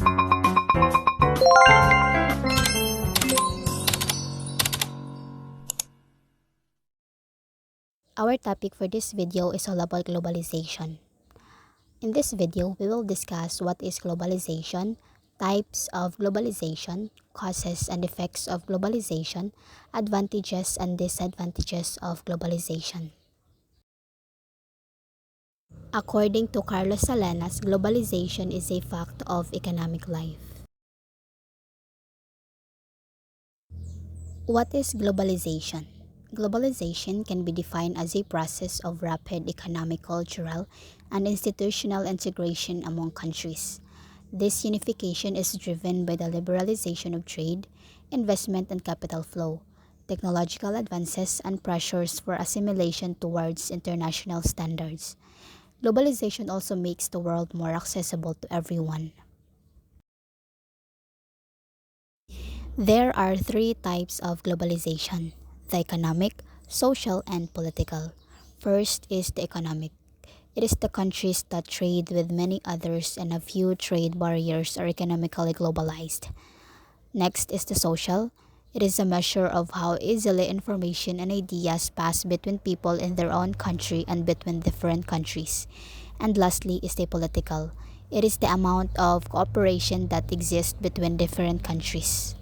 Our topic for this video is all about globalization. In this video, we will discuss what is globalization, types of globalization, causes and effects of globalization, advantages and disadvantages of globalization. According to Carlos Salinas, globalization is a fact of economic life. What is globalization? Globalization can be defined as a process of rapid economic, cultural, and institutional integration among countries. This unification is driven by the liberalization of trade, investment and capital flow, technological advances, and pressures for assimilation towards international standards. Globalization also makes the world more accessible to everyone. There are three types of globalization: the economic, social, and political. First is the economic. It is the countries that trade with many others and a few trade barriers are economically globalized. Next is the social. It is a measure of how easily information and ideas pass between people in their own country and between different countries. And lastly is the political. It is the amount of cooperation that exists between different countries.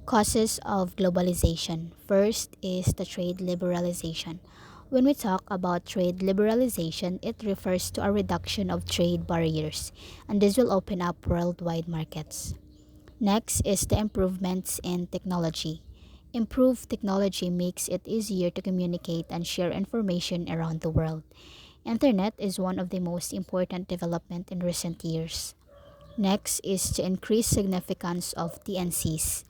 Causes of globalization. First is the trade liberalization. When we talk about trade liberalization, it refers to a reduction of trade barriers, and this will open up worldwide markets. Next is the improvements in technology. Improved technology makes it easier to communicate and share information around the world. Internet is one of the most important development in recent years. Next is the increased significance of TNCs.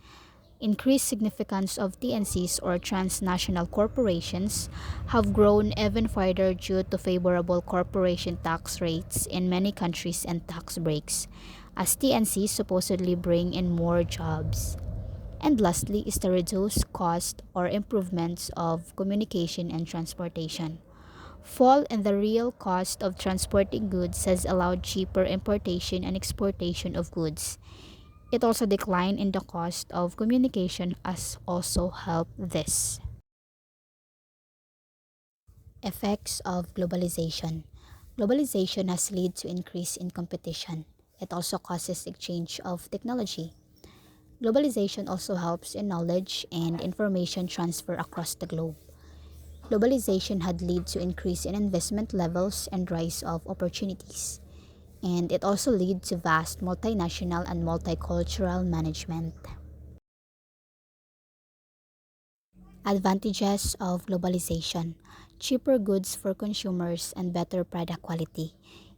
Increased significance of TNCs or transnational corporations have grown even further due to favorable corporation tax rates in many countries and tax breaks, as TNCs supposedly bring in more jobs. And lastly is the reduced cost or improvements of communication and transportation. Fall in the real cost of transporting goods has allowed cheaper importation and exportation of goods. It also declined in the cost of communication has also helped this. Effects of globalization. Globalization has led to increase in competition. It also causes exchange of technology. Globalization also helps in knowledge and information transfer across the globe. Globalization had led to increase in investment levels and rise of opportunities. And it also led to vast multinational and multicultural management. Advantages of globalization: cheaper goods for consumers and better product quality.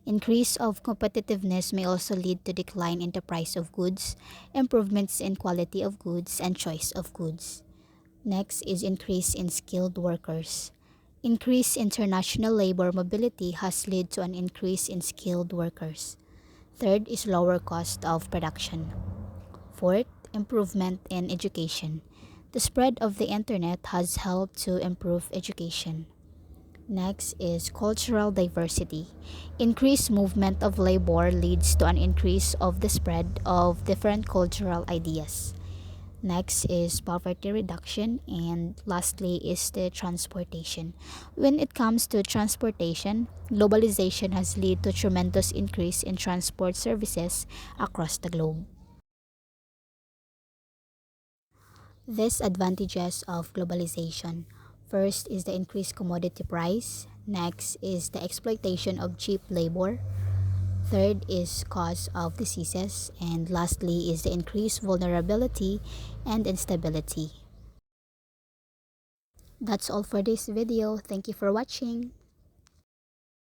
Increase of competitiveness may also lead to decline in the price of goods, improvements in quality of goods, and choice of goods. Next is increase in skilled workers. Increased international labor mobility has led to an increase in skilled workers. Third is lower cost of production. Fourth, improvement in education. The spread of the internet has helped to improve education. Next is cultural diversity. Increased movement of labor leads to an increase of the spread of different cultural ideas. Next is poverty reduction, and lastly is the transportation. When it comes to transportation, globalization has led to tremendous increase in transport services across the globe. Disadvantages of globalization. First is the increased commodity price. Next is the exploitation of cheap labor. Third is cause of diseases. And lastly is the increased vulnerability and instability. That's all for this video. Thank you for watching.